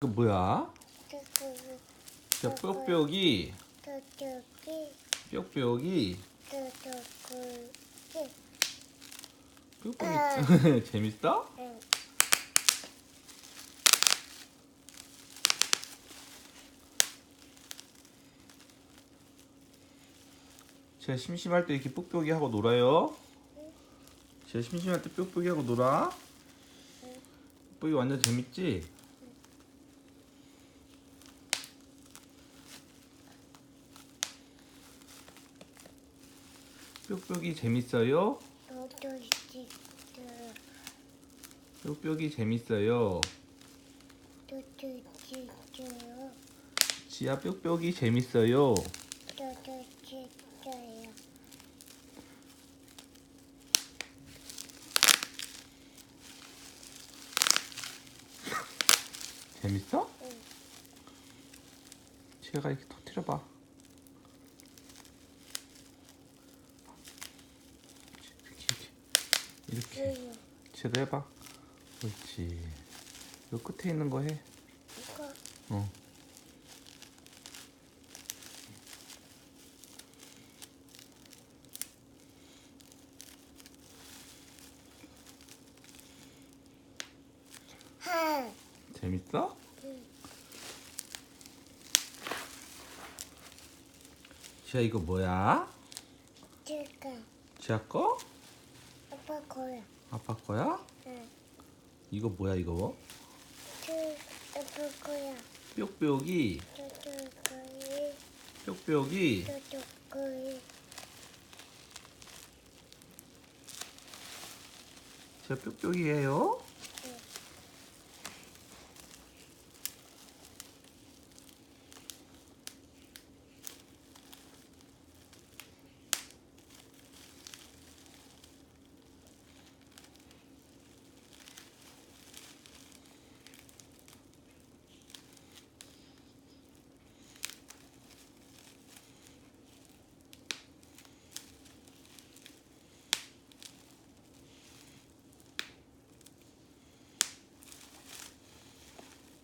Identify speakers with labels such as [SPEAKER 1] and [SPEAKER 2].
[SPEAKER 1] 그 뭐야? 저 뾱뾱이 뾱뾱이 재밌어?
[SPEAKER 2] 응.
[SPEAKER 1] 제가 심심할 때 이렇게 뾱뾱이 하고 놀아요. 제가 심심할 때 뾱뾱이 하고 놀아. 뾱뾱이 완전 재밌지? 뾱뾱이 재밌어요?
[SPEAKER 2] 너도 있어.
[SPEAKER 1] 뾱뾱이 재밌어요.
[SPEAKER 2] 너도 있어요.
[SPEAKER 1] 지아 뾱뾱이 재밌어요.
[SPEAKER 2] 너도 있어요.
[SPEAKER 1] 재밌어?
[SPEAKER 2] 응.
[SPEAKER 1] 지아가 이렇게 터뜨려봐. 이렇게
[SPEAKER 2] 응.
[SPEAKER 1] 지아도 해봐. 그렇지. 요 끝에 있는 거 해.
[SPEAKER 2] 이거
[SPEAKER 1] 어.
[SPEAKER 2] 하.
[SPEAKER 1] 재밌어?
[SPEAKER 2] 응.
[SPEAKER 1] 지아 이거 뭐야?
[SPEAKER 2] 제가
[SPEAKER 1] 지아 거?
[SPEAKER 2] 아빠 거야.
[SPEAKER 1] 아빠 거야?
[SPEAKER 2] 응.
[SPEAKER 1] 이거 뭐야 이거?
[SPEAKER 2] 아빠 거야.
[SPEAKER 1] 뾱뾱이
[SPEAKER 2] 너도 거야.
[SPEAKER 1] 뾱뾱이
[SPEAKER 2] 너도 거야.
[SPEAKER 1] 지아 뾱뾱이에요?